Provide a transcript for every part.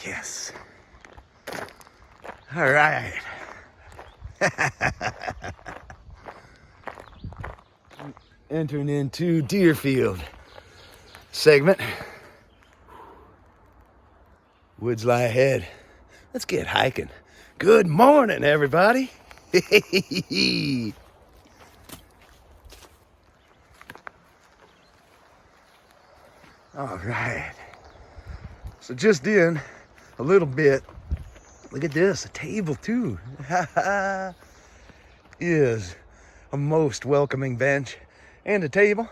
Yes. All right. Entering into Deerfield segment. Woods lie ahead. Let's get hiking. Good morning, everybody. All right. So just in a little bit. Look at this, a table too. Is a most welcoming bench and a table.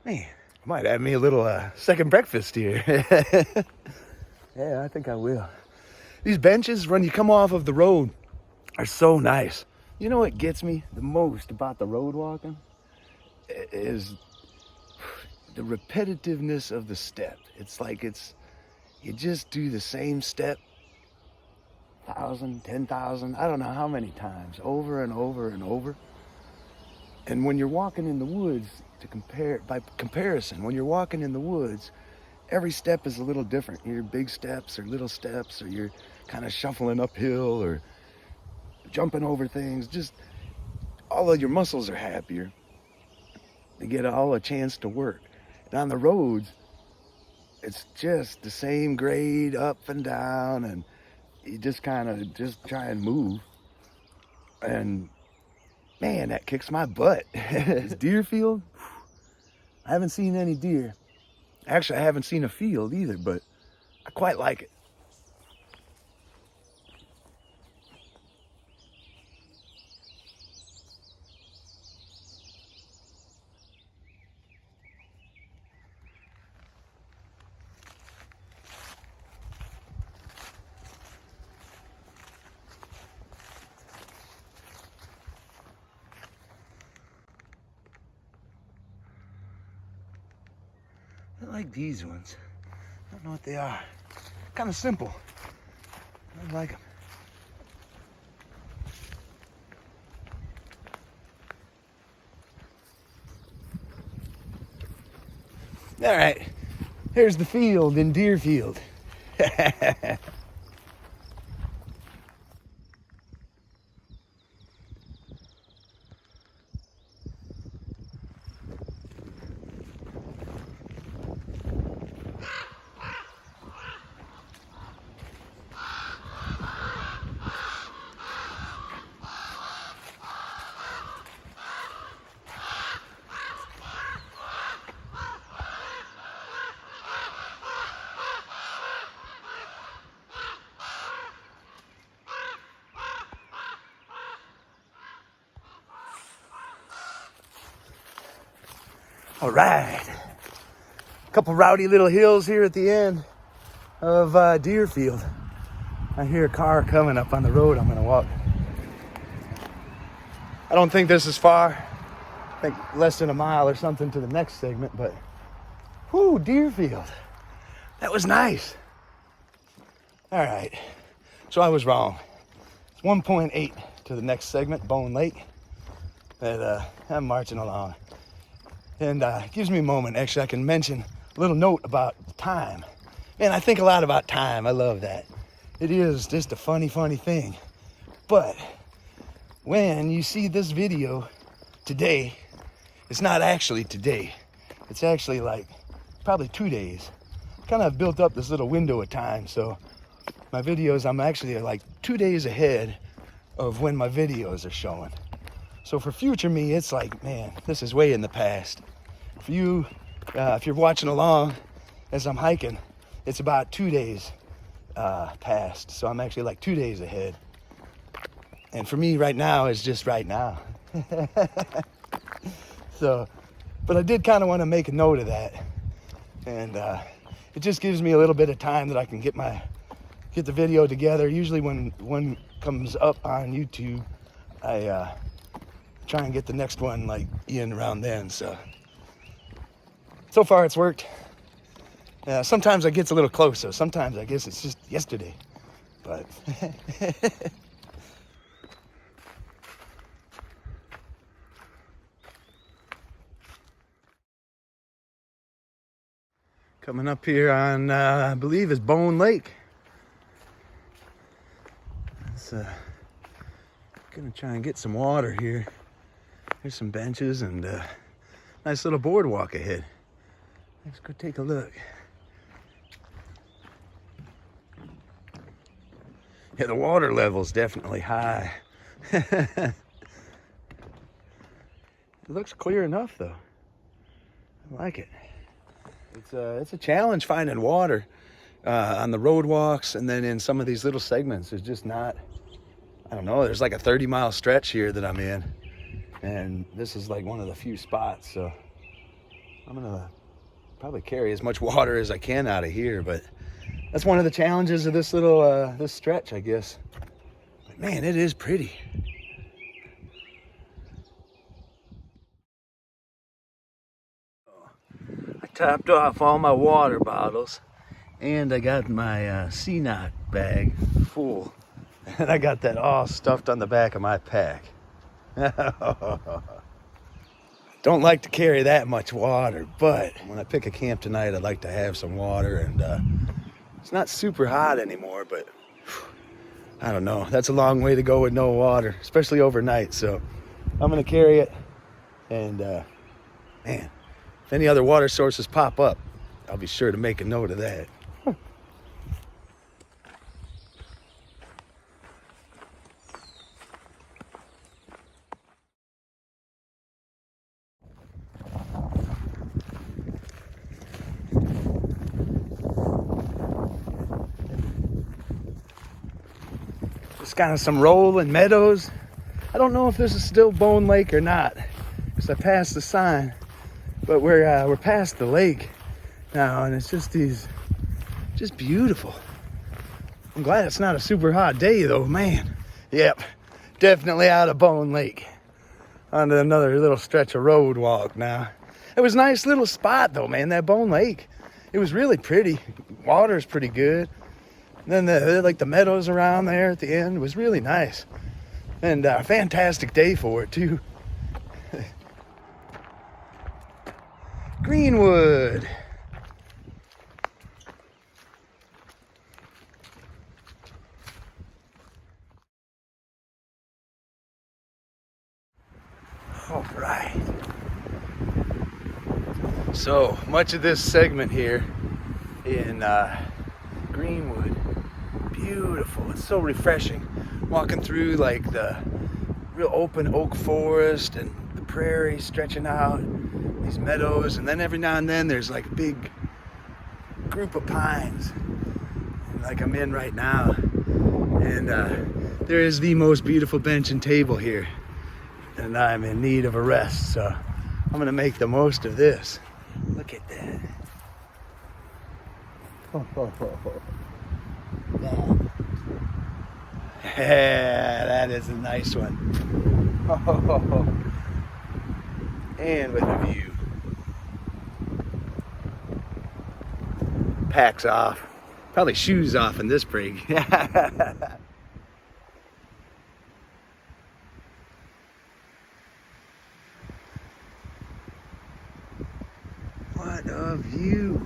Man, I might have me a little second breakfast here. Yeah, I think I will. These benches, when you come off of the road, are so nice. You know what gets me the most about the road walking? Is the repetitiveness of the step. It's like you just do the same step 1,000, 10,000, I don't know how many times, over and over and over. And when you're walking in the woods, by comparison, when you're walking in the woods, every step is a little different. Your big steps or little steps, or you're kind of shuffling uphill or jumping over things. Just all of your muscles are happier. They get all a chance to work. And on the roads, it's just the same grade up and down, and you just kind of just try and move. And man, that kicks my butt. It's Deerfield. I haven't seen any deer. Actually, I haven't seen a field either, but I quite like it. I like these ones. I don't know what they are. Kind of simple. I like them. All right, here's the field in Deerfield. All right, a couple rowdy little hills here at the end of Deerfield. I hear a car coming up on the road. I'm gonna walk. I don't think this is far. I think less than a mile or something to the next segment, but whoo, Deerfield. That was nice. All right, so I was wrong. It's 1.8 to the next segment, Bohn Lake, that I'm marching along. And it gives me a moment, actually, I can mention a little note about time. Man, I think a lot about time. I love that. It is just a funny thing. But when you see this video today, it's not actually today. It's actually like probably 2 days. Kind of built up this little window of time. So my videos, I'm actually like 2 days ahead of when my videos are showing. So for future me, it's like, man, this is way in the past. For you, if you're watching along as I'm hiking, it's about 2 days past. So I'm actually like 2 days ahead. And for me right now is just right now. So, but I did kind of want to make a note of that. And it just gives me a little bit of time that I can get the video together. Usually when one comes up on YouTube, I try and get the next one like in around then. So far it's worked. Sometimes it gets a little close, so sometimes I guess it's just yesterday. But coming up here on I believe is Bohn Lake. Let's gonna try and get some water here. There's some benches and nice little boardwalk ahead. Let's go take a look. Yeah, the water level's definitely high. It looks clear enough though. I like it. It's a challenge finding water on the road walks, and then in some of these little segments. There's just not, I don't know, there's like a 30-mile stretch here that I'm in, and this is like one of the few spots, so I'm gonna probably carry as much water as I can out of here, but that's one of the challenges of this little this stretch, I guess. But man, it is pretty. I topped off all my water bottles, and I got my sea-knot bag full, and I got that all stuffed on the back of my pack. Don't like to carry that much water, but when I pick a camp tonight, I'd like to have some water, and it's not super hot anymore, but I don't know. That's a long way to go with no water, especially overnight, so I'm gonna carry it, and man, if any other water sources pop up, I'll be sure to make a note of that. Just kind of some rolling meadows. I don't know if this is still Bohn Lake or not, because I passed the sign, but we're past the lake now, and it's just just beautiful. I'm glad it's not a super hot day though, man. Yep, definitely out of Bohn Lake. Onto another little stretch of road walk now. It was a nice little spot though, man, that Bohn Lake. It was really pretty. Water's pretty good. And then the meadows around there at the end was really nice. And a fantastic day for it too. Greenwood. All right. So much of this segment here in Greenwood, beautiful. It's so refreshing walking through like the real open oak forest and the prairie stretching out, these meadows, and then every now and then there's like a big group of pines like I'm in right now, and there is the most beautiful bench and table here, and I'm in need of a rest, so I'm gonna make the most of this. Look at that. Yeah, that is a nice one. And with a view. Packs off. Probably shoes off in this brig. What a view.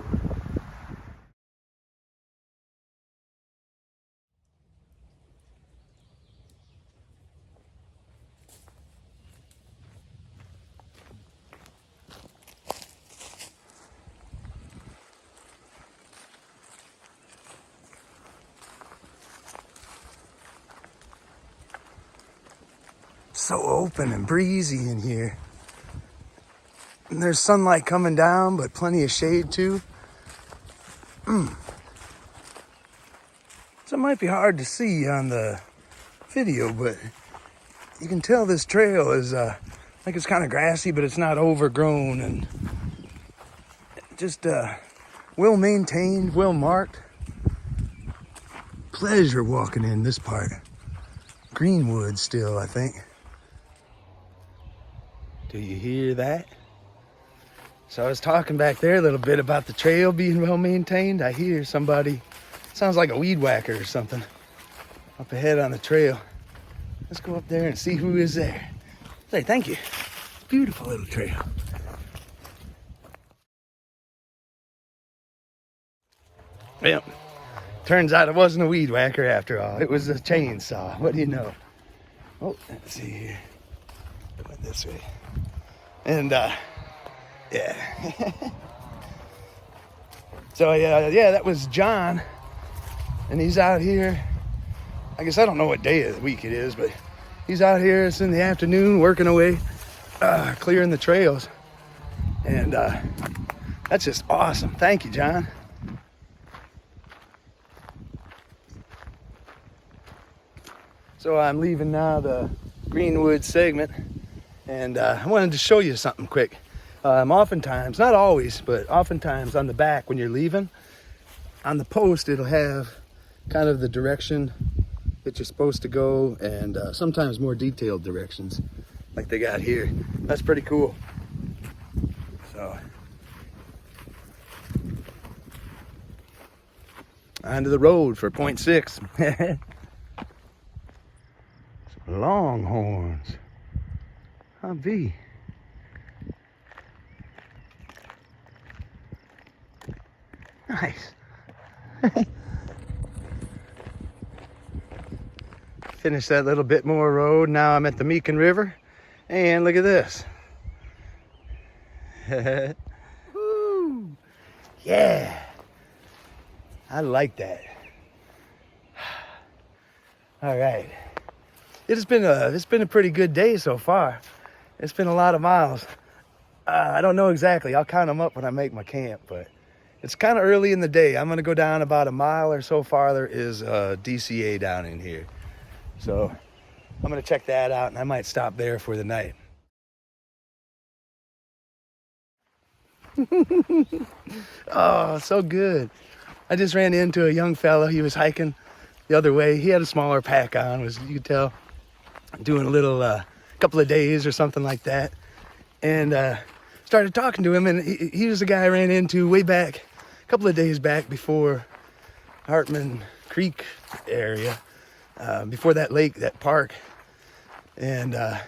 So open and breezy in here. And there's sunlight coming down, but plenty of shade too. So it might be hard to see on the video, but you can tell this trail is like it's kind of grassy, but it's not overgrown, and just well maintained, well marked. Pleasure walking in this part. Greenwood still, I think. Do you hear that? So I was talking back there a little bit about the trail being well maintained. I hear somebody, sounds like a weed whacker or something, up ahead on the trail. Let's go up there and see who is there. Say thank you. Beautiful little trail. Yep. Turns out it wasn't a weed whacker after all. It was a chainsaw. What do you know? Oh, let's see here. It went this way. And yeah. So yeah, that was John. And he's out here. I guess I don't know what day of the week it is, but he's out here. It's in the afternoon working away, clearing the trails. And that's just awesome. Thank you, John. So I'm leaving now the Greenwood segment, and I wanted to show you something quick. Oftentimes, not always, but oftentimes on the back when you're leaving, on the post it'll have kind of the direction that you're supposed to go, and sometimes more detailed directions like they got here. That's pretty cool. So onto the road for point 6. Longhorns. I'll be. Nice. Finish that little bit more road. Now I'm at the Mecan River. And look at this. Woo! Yeah. I like that. All right. It's been a pretty good day so far. It's been a lot of miles. I don't know exactly. I'll count them up when I make my camp, but it's kind of early in the day. I'm gonna go down about a mile or so farther is DCA down in here. So I'm gonna check that out, and I might stop there for the night. Oh, so good. I just ran into a young fella. He was hiking the other way. He had a smaller pack on, you could tell, doing a little couple of days or something like that, and started talking to him. And he was the guy I ran into way back a couple of days back before Hartman Creek area, before that lake, that park. And it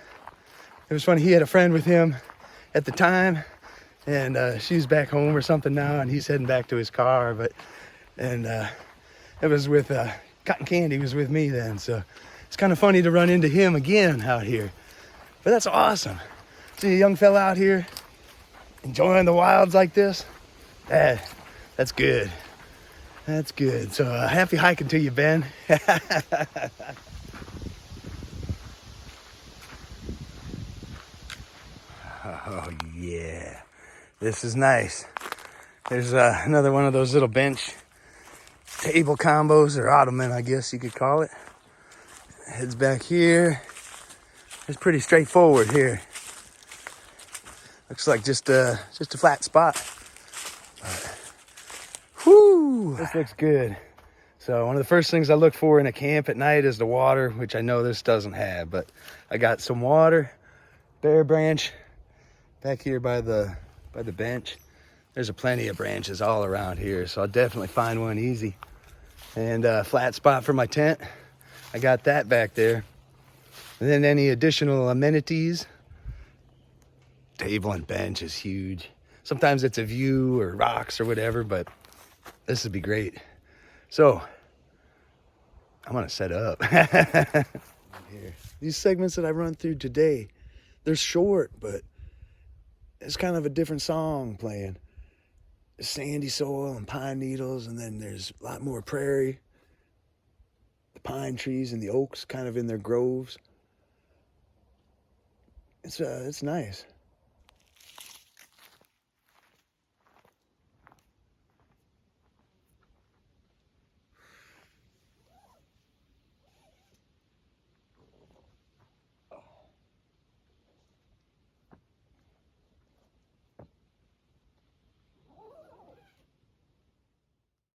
was funny, he had a friend with him at the time, and she's back home or something now, and he's heading back to his car. And it was with Cotton Candy was with me then, so it's kind of funny to run into him again out here. But that's awesome. See a young fella out here enjoying the wilds like this. That's good. That's good. So happy hiking to you, Ben. Oh yeah, this is nice. There's another one of those little bench table combos, or ottoman, I guess you could call it. Heads back here. It's pretty straightforward here. Looks like just a flat spot. Whoo! This looks good. So one of the first things I look for in a camp at night is the water, which I know this doesn't have, but I got some water. Bare branch back here by the bench. There's plenty of branches all around here, so I'll definitely find one easy. And a flat spot for my tent. I got that back there. And then any additional amenities. Table and bench is huge. Sometimes it's a view or rocks or whatever, but this would be great. So I'm gonna set up. Here. These segments that I run through today, they're short, but it's kind of a different song playing. Sandy soil and pine needles, and then there's a lot more prairie. The pine trees and the oaks kind of in their groves. It's nice.